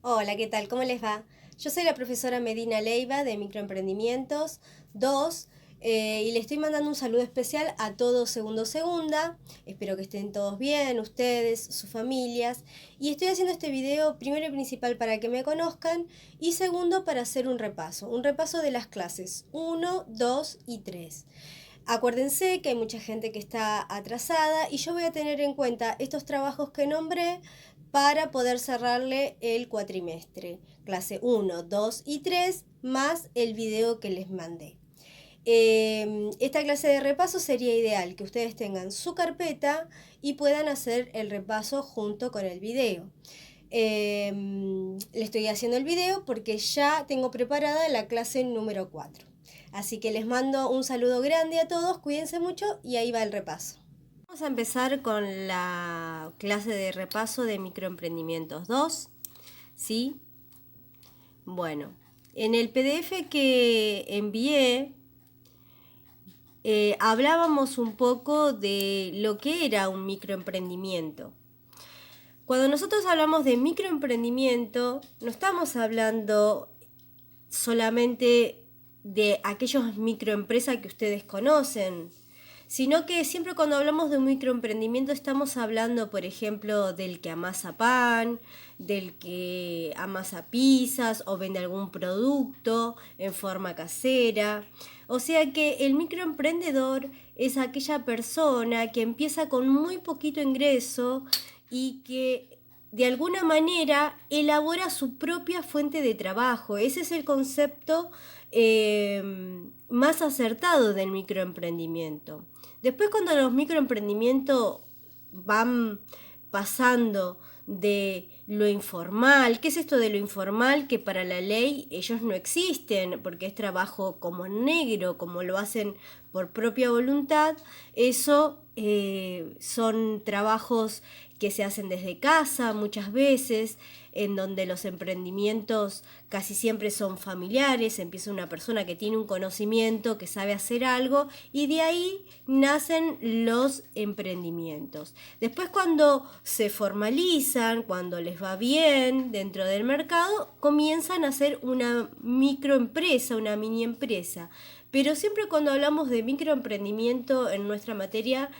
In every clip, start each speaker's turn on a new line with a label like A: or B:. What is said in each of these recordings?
A: Hola, ¿qué tal? ¿Cómo les va? Yo soy la profesora Medina Leiva de Microemprendimientos 2 y le estoy mandando un saludo especial a todos segundo segunda. Espero que estén todos bien, ustedes, sus familias. Y estoy haciendo este video primero y principal para que me conozcan y segundo para hacer un repaso de las clases uno, 2 y 3. Acuérdense que hay mucha gente que está atrasada y yo voy a tener en cuenta estos trabajos que nombré para poder cerrarle el cuatrimestre. Clase uno, 2 y 3 más el video que les mandé. Esta clase de repaso sería ideal que ustedes tengan su carpeta y puedan hacer el repaso junto con el video. Le estoy haciendo el video porque ya tengo preparada la clase número 4. Así que les mando un saludo grande a todos, cuídense mucho y ahí va el repaso. Vamos a empezar con la clase de repaso de microemprendimientos 2, ¿sí? Bueno, en el PDF que envié hablábamos un poco de lo que era un microemprendimiento. Cuando nosotros hablamos de microemprendimiento, no estamos hablando solamente de aquellos microempresas que ustedes conocen, sino que siempre cuando hablamos de un microemprendimiento estamos hablando, por ejemplo, del que amasa pan, del que amasa pizzas o vende algún producto en forma casera. O sea que el microemprendedor es aquella persona que empieza con muy poquito ingreso y que de alguna manera elabora su propia fuente de trabajo. Ese es el concepto más acertado del microemprendimiento. Después cuando los microemprendimientos van pasando de lo informal, ¿qué es esto de lo informal? Que para la ley ellos no existen, porque es trabajo como negro, como lo hacen por propia voluntad. Eso son trabajos que se hacen desde casa muchas veces, en donde los emprendimientos casi siempre son familiares, empieza una persona que tiene un conocimiento, que sabe hacer algo, y de ahí nacen los emprendimientos. Después cuando se formalizan, cuando les va bien dentro del mercado, comienzan a ser una microempresa, una mini empresa. Pero siempre cuando hablamos de microemprendimiento en nuestra materia,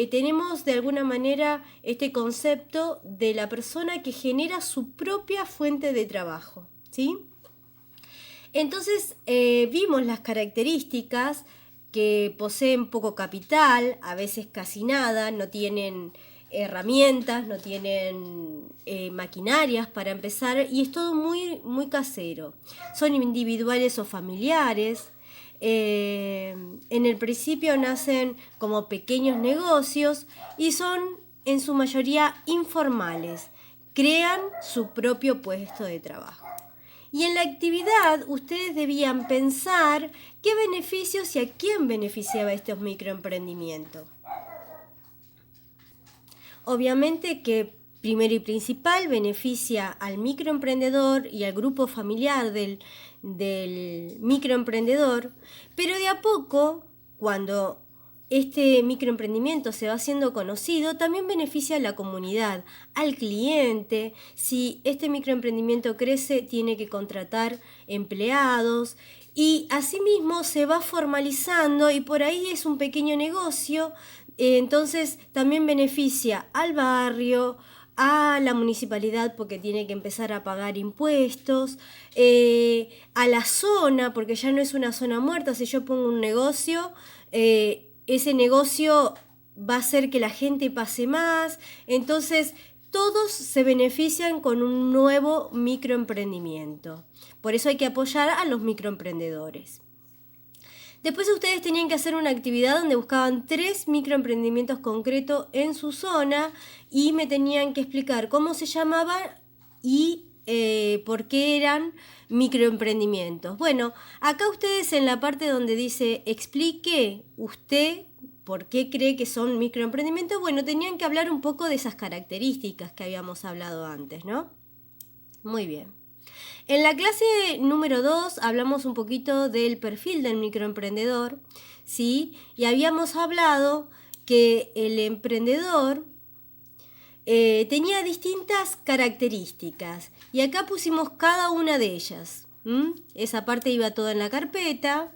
A: tenemos de alguna manera este concepto de la persona que genera su propia fuente de trabajo, ¿sí? Entonces vimos las características que poseen poco capital, a veces casi nada, no tienen herramientas, no tienen maquinarias para empezar y es todo muy, muy casero. Son individuales o familiares. En el principio nacen como pequeños negocios y son en su mayoría informales. Crean su propio puesto de trabajo. Y en la actividad ustedes debían pensar qué beneficios y a quién beneficiaba estos microemprendimientos. Obviamente que primero y principal beneficia al microemprendedor y al grupo familiar del microemprendedor, pero de a poco, cuando este microemprendimiento se va haciendo conocido, también beneficia a la comunidad, al cliente. Si este microemprendimiento crece, tiene que contratar empleados y asimismo se va formalizando y por ahí es un pequeño negocio. Entonces también beneficia al barrio, a la municipalidad porque tiene que empezar a pagar impuestos, a la zona porque ya no es una zona muerta. Si yo pongo un negocio, ese negocio va a hacer que la gente pase más. Entonces todos se benefician con un nuevo microemprendimiento. Por eso hay que apoyar a los microemprendedores. Después ustedes tenían que hacer una actividad donde buscaban 3 microemprendimientos concretos en su zona y me tenían que explicar cómo se llamaban y por qué eran microemprendimientos. Bueno, acá ustedes en la parte donde dice explique usted por qué cree que son microemprendimientos, bueno, tenían que hablar un poco de esas características que habíamos hablado antes, ¿no? Muy bien. En la clase número 2 hablamos un poquito del perfil del microemprendedor, ¿sí? Y habíamos hablado que el emprendedor tenía distintas características y acá pusimos cada una de ellas. Esa parte iba toda en la carpeta.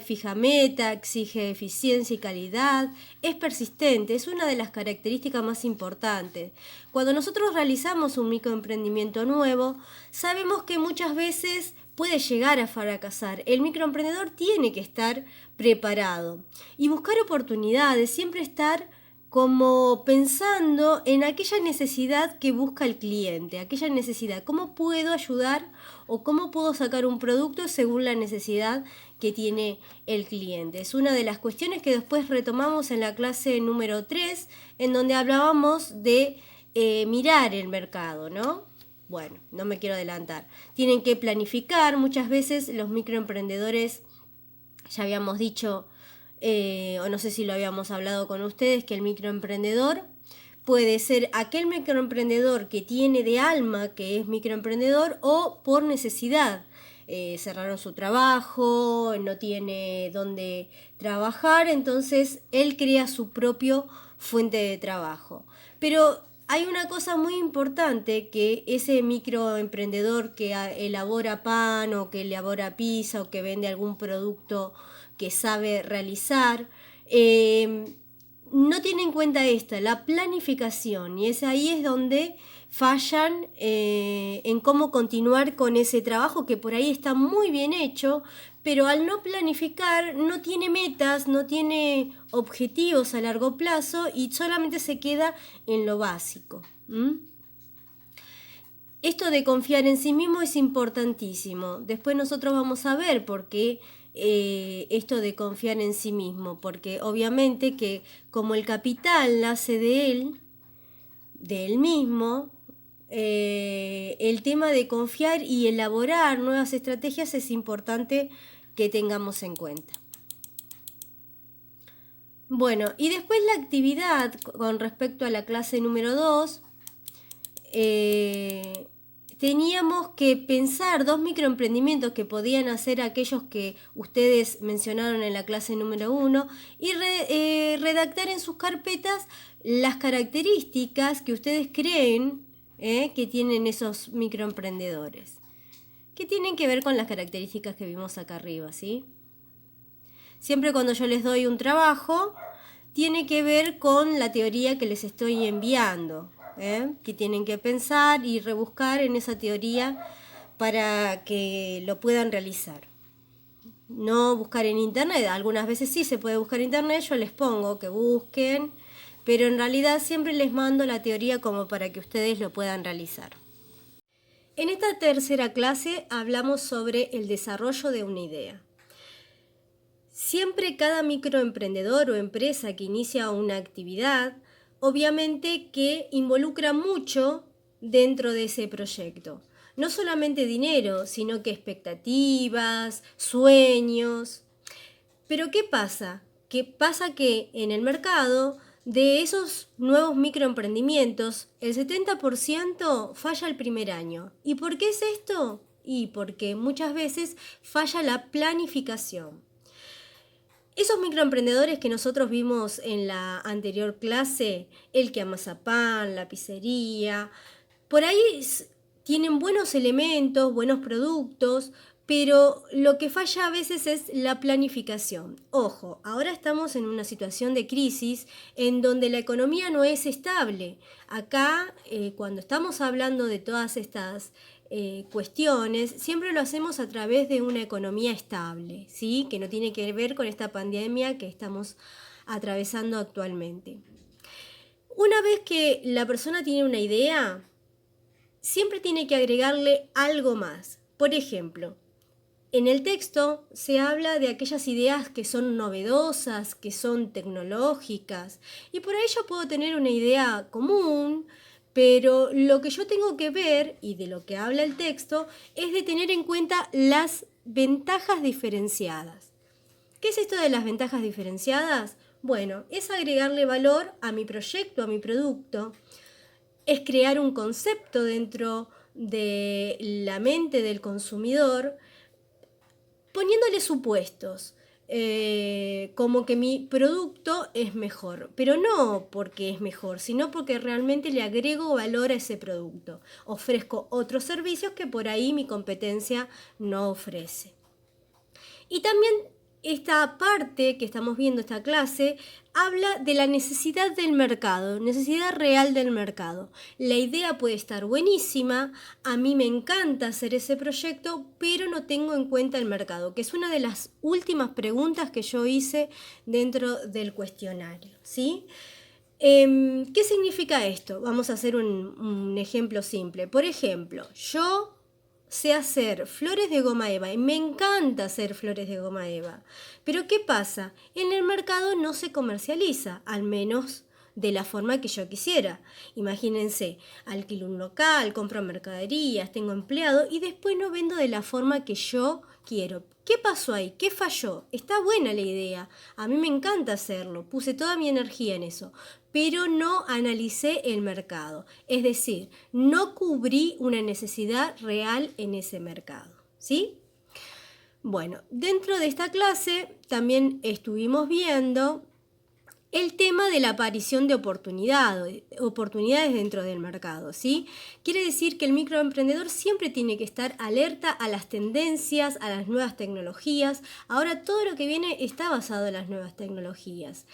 A: Fija meta, exige eficiencia y calidad, es persistente, es una de las características más importantes. Cuando nosotros realizamos un microemprendimiento nuevo, sabemos que muchas veces puede llegar a fracasar. El microemprendedor tiene que estar preparado y buscar oportunidades, siempre estar como pensando en aquella necesidad que busca el cliente, aquella necesidad, cómo puedo ayudar o cómo puedo sacar un producto según la necesidad que tiene el cliente. Es una de las cuestiones que después retomamos en la clase número 3, en donde hablábamos de mirar el mercado, ¿no? Bueno, no me quiero adelantar. Tienen que planificar, muchas veces los microemprendedores, ya habíamos dicho, o no sé si lo habíamos hablado con ustedes, que el microemprendedor puede ser aquel microemprendedor que tiene de alma que es microemprendedor o por necesidad. Cerraron su trabajo, no tiene dónde trabajar, entonces él crea su propio fuente de trabajo. Pero hay una cosa muy importante, que ese microemprendedor que elabora pan o que elabora pizza o que vende algún producto que sabe realizar, no tiene en cuenta la planificación, y ahí es donde fallan en cómo continuar con ese trabajo que por ahí está muy bien hecho, pero al no planificar no tiene metas, no tiene objetivos a largo plazo y solamente se queda en lo básico. Esto de confiar en sí mismo es importantísimo. Después nosotros vamos a ver por qué esto de confiar en sí mismo, porque obviamente que como el capital nace de él mismo, el tema de confiar y elaborar nuevas estrategias es importante que tengamos en cuenta. Bueno, y después la actividad con respecto a la clase número 2, teníamos que pensar 2 microemprendimientos que podían hacer aquellos que ustedes mencionaron en la clase número 1 y redactar en sus carpetas las características que ustedes creen que tienen esos microemprendedores, que tienen que ver con las características que vimos acá arriba, ¿sí? Siempre cuando yo les doy un trabajo, tiene que ver con la teoría que les estoy enviando, que tienen que pensar y rebuscar en esa teoría para que lo puedan realizar. No buscar en internet, algunas veces sí se puede buscar en internet, yo les pongo que busquen, pero en realidad siempre les mando la teoría como para que ustedes lo puedan realizar. En esta tercera clase hablamos sobre el desarrollo de una idea. Siempre cada microemprendedor o empresa que inicia una actividad, obviamente que involucra mucho dentro de ese proyecto. No solamente dinero, sino que expectativas, sueños. Pero ¿qué pasa? Que en el mercado de esos nuevos microemprendimientos, el 70% falla el primer año. ¿Y por qué es esto? Y porque muchas veces falla la planificación. Esos microemprendedores que nosotros vimos en la anterior clase, el que amasa pan, la pizzería, por ahí tienen buenos elementos, buenos productos, pero lo que falla a veces es la planificación. Ojo, ahora estamos en una situación de crisis en donde la economía no es estable. Acá, cuando estamos hablando de todas estas cuestiones, siempre lo hacemos a través de una economía estable, ¿sí? Que no tiene que ver con esta pandemia que estamos atravesando actualmente. Una vez que la persona tiene una idea, siempre tiene que agregarle algo más. Por ejemplo, en el texto se habla de aquellas ideas que son novedosas, que son tecnológicas, y por ahí yo puedo tener una idea común, pero lo que yo tengo que ver, y de lo que habla el texto, es de tener en cuenta las ventajas diferenciadas. ¿Qué es esto de las ventajas diferenciadas? Bueno, es agregarle valor a mi proyecto, a mi producto, es crear un concepto dentro de la mente del consumidor, poniéndole supuestos. como que mi producto es mejor, pero no porque es mejor, sino porque realmente le agrego valor a ese producto. Ofrezco otros servicios que por ahí mi competencia no ofrece. Y también esta parte que estamos viendo, esta clase, habla de la necesidad del mercado, necesidad real del mercado. La idea puede estar buenísima, a mí me encanta hacer ese proyecto, pero no tengo en cuenta el mercado, que es una de las últimas preguntas que yo hice dentro del cuestionario, ¿sí? ¿Qué significa esto? Vamos a hacer un ejemplo simple. Por ejemplo, yo sé hacer flores de goma eva y me encanta hacer flores de goma eva. Pero ¿qué pasa? En el mercado no se comercializa, al menos de la forma que yo quisiera. Imagínense, alquilo un local, compro mercaderías, tengo empleado y después no vendo de la forma que yo quiero. ¿Qué pasó ahí? ¿Qué falló? Está buena la idea, a mí me encanta hacerlo, puse toda mi energía en eso, pero no analicé el mercado, es decir, no cubrí una necesidad real en ese mercado, ¿sí? Bueno, dentro de esta clase también estuvimos viendo el tema de la aparición de oportunidades dentro del mercado, ¿sí? Quiere decir que el microemprendedor siempre tiene que estar alerta a las tendencias, a las nuevas tecnologías. Ahora todo lo que viene está basado en las nuevas tecnologías.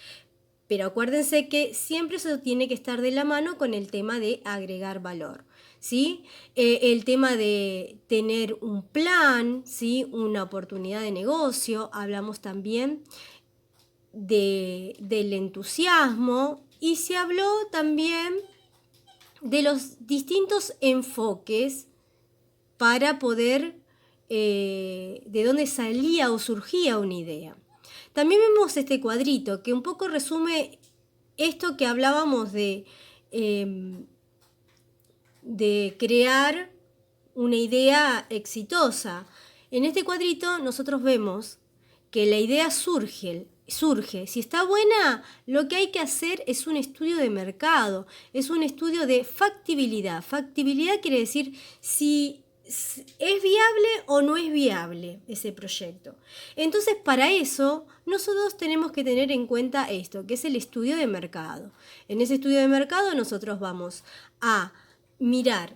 A: Pero acuérdense que siempre eso tiene que estar de la mano con el tema de agregar valor, ¿sí? El tema de tener un plan, ¿sí? Una oportunidad de negocio. Hablamos también del entusiasmo y se habló también de los distintos enfoques para poder, de dónde salía o surgía una idea. También vemos este cuadrito que un poco resume esto que hablábamos de crear una idea exitosa. En este cuadrito nosotros vemos que la idea surge. Si está buena, lo que hay que hacer es un estudio de mercado, es un estudio de factibilidad. Factibilidad quiere decir si es viable o no es viable ese proyecto. Entonces, para eso, nosotros tenemos que tener en cuenta esto, que es el estudio de mercado. En ese estudio de mercado nosotros vamos a mirar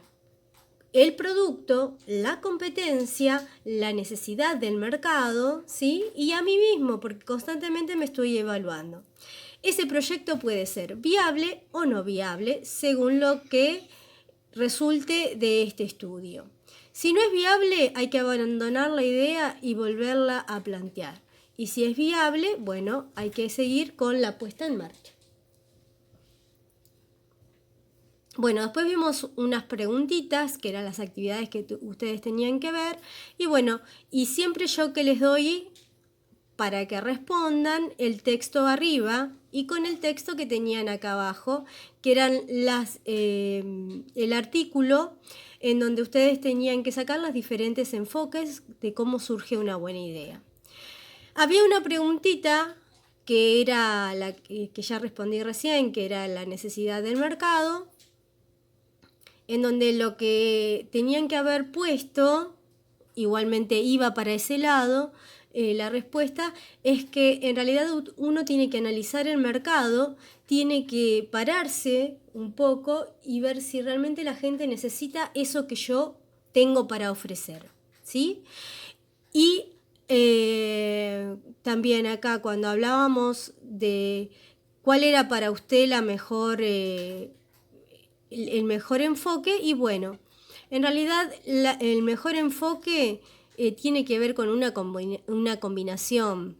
A: el producto, la competencia, la necesidad del mercado, ¿sí? Y a mí mismo, porque constantemente me estoy evaluando. Ese proyecto puede ser viable o no viable según lo que resulte de este estudio. Si no es viable, hay que abandonar la idea y volverla a plantear. Y si es viable, bueno, hay que seguir con la puesta en marcha. Bueno, después vimos unas preguntitas, que eran las actividades que ustedes tenían que ver. Y bueno, y siempre yo que les doy para que respondan el texto arriba y con el texto que tenían acá abajo, que eran el artículo en donde ustedes tenían que sacar los diferentes enfoques de cómo surge una buena idea. Había una preguntita que era la que ya respondí recién, que era la necesidad del mercado, en donde lo que tenían que haber puesto, igualmente iba para ese lado, la respuesta es que en realidad uno tiene que analizar el mercado, tiene que pararse un poco y ver si realmente la gente necesita eso que yo tengo para ofrecer, ¿sí? Y también acá cuando hablábamos de cuál era para usted la mejor, el mejor enfoque, y bueno, en realidad el mejor enfoque tiene que ver con una combinación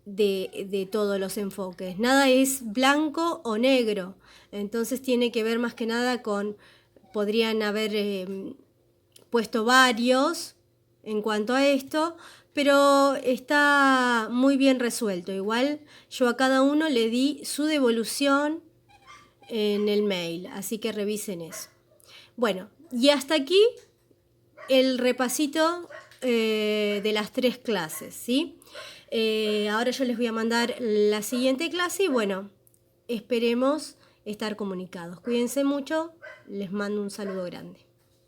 A: de todos los enfoques. Nada es blanco o negro, entonces tiene que ver más que nada con, podrían haber puesto varios en cuanto a esto, pero está muy bien resuelto. Igual yo a cada uno le di su devolución en el mail, así que revisen eso. Bueno, y hasta aquí el repasito de las 3 clases, ¿sí? Ahora yo les voy a mandar la siguiente clase y bueno, esperemos estar comunicados. Cuídense mucho, les mando un saludo grande.